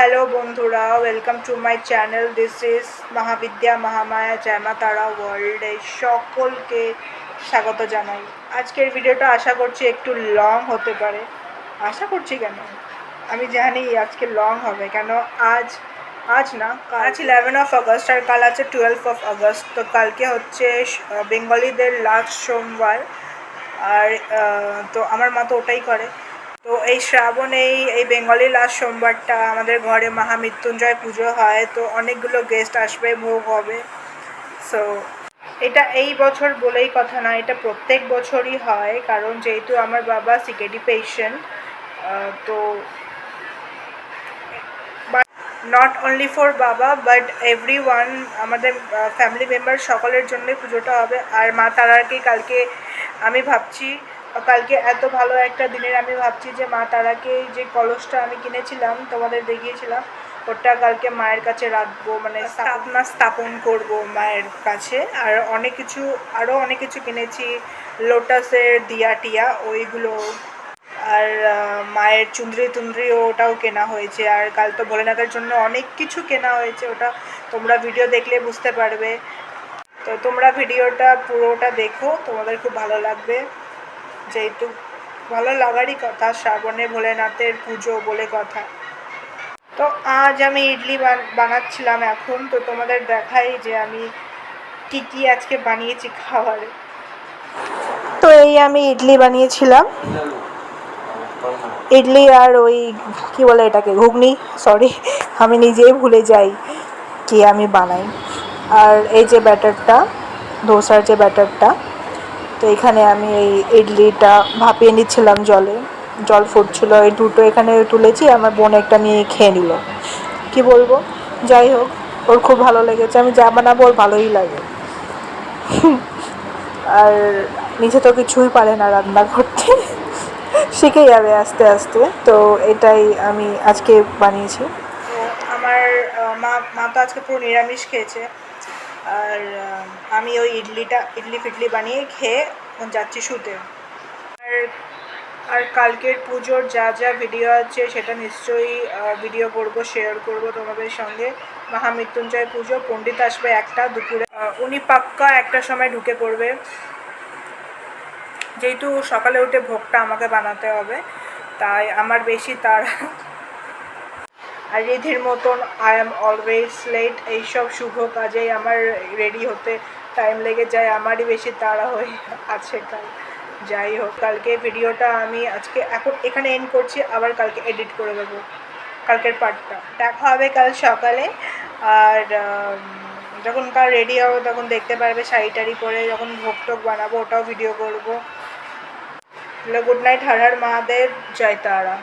Hello বন্ধুরা, welcome to my channel. This is Mahavidya Mahamaya জয়মা তারা ওয়ার্ল্ডে সকলকে স্বাগত জানাই। আজকের ভিডিওটা আশা করছি একটু লং হতে পারে। আশা করছি কেন, আমি জানি আজকে লং হবে, কেন আজ না, আজ 11 আগস্ট আর কাল আছে 12 আগস্ট। তো কালকে হচ্ছে বেঙ্গলিদের লাস্ট সোমবার। আর তো আমার মা তো ওটাই করে। তো এই শ্রাবণে এই বেঙ্গলি লাস্ট সোমবারটা আমাদের ঘরে মহামৃত্যুঞ্জয় পুজো হয়। তো অনেকগুলো গেস্ট আসবে, ভোগ হবে। সো এটা এই বছর বলেই কথা না, এটা প্রত্যেক বছরই হয়, কারণ যেহেতু আমার বাবা সিকেডি পেশেন্ট। তো নট অনলি ফর বাবা বাট এভরি ওয়ান, আমাদের ফ্যামিলি মেম্বার সকলের জন্যই পুজোটা হবে। আর মা তারাকে কালকে আমি ভাবছি, কালকে এত ভালো একটা দিনের আমি ভাবছি যে মা তারাকে যে কলসটা আমি কিনেছিলাম, তোমাদের দেখিয়েছিলাম, ওটা কালকে মায়ের কাছে রাখবো, মানে স্থাপন করব মায়ের কাছে। আর আরও অনেক কিছু কিনেছি, লোটাসের দিয়া টিয়া ওইগুলো, আর মায়ের চুন্দ্রি ওটাও কেনা হয়েছে। আর কাল তো ভোলেনাথের জন্য অনেক কিছু কেনা হয়েছে, ওটা তোমরা ভিডিও দেখলে বুঝতে পারবে। তো তোমরা ভিডিওটা পুরোটা দেখো, তোমাদের খুব ভালো লাগবে, যেহেতু ভালো লাগারই কথা, শ্রাবণে ভোলেনাথের পুজো বলে কথা। তো আজ আমি ইডলি বানাচ্ছিলাম এখন, তো তোমাদের দেখাই যে আমি কি আজকে বানিয়েছি খাবারে। তো এই আমি ইডলি বানিয়েছিলাম, ইডলি আর ওই কি বলে এটাকে, ঘুগনি, সরি আমি নিজেই ভুলে যাই কি আমি বানাই। আর এই যে ব্যাটারটা, ধোসার যে ব্যাটারটা, তো এখানে আমি এই ইডলিটা ভাপিয়ে নিচ্ছিলাম, জল ফুটছিল, এই দুটো এখানে তুলেছি, আমার বোন একটা নিয়ে খেয়ে নিল। কি বলবো, যাই হোক, ওর খুব ভালো লেগেছে, আমি যা বানাবো ওর ভালোই লাগে। আর নিজে তো কিছুই পারে না রান্না করতে, শিখে যাবে আস্তে আস্তে। তো এটাই আমি আজকে বানিয়েছি। তো আমার মা তো আজকে পুরো নিরামিষ খেয়েছে। আর আমি ওই ইডলি ফিডলি বানিয়ে খেয়ে যাচ্ছি শুতে। আর কালকের পুজোর যা যা ভিডিও আছে সেটা নিশ্চয়ই ভিডিও করব, শেয়ার করব তোমাদের সঙ্গে। মহামৃত্যুঞ্জয় পুজো, পণ্ডিত আসবে একটা দুপুরে, উনি পাক্কা একটা সময় ঢুকে পড়বে, যেহেতু সকালে উঠে ভোগটা আমাকে বানাতে হবে, তাই আমার বেশি তাড়া। আর রিধির মতন আই অ্যাম অলওয়েজ লেট, এইসব শুভ কাজেই আমার রেডি হতে টাইম লেগে যায়, আমারই বেশি তাড়া হয়ে আছে কাল। যাই হোক, কালকে ভিডিওটা আমি আজকে এখন এখানে এন্ড করছি, আবার কালকে এডিট করে দেবো কালকের পার্টটা। দেখা হবে কাল সকালে। আর যখন কাল রেডি হবে তখন দেখতে পারবে, শাড়ি টাড়ি পরে যখন ভোগ টোগ বানাবো ওটাও ভিডিও করবো। গুড নাইট, হর হর মহাদেব, জয় তারা।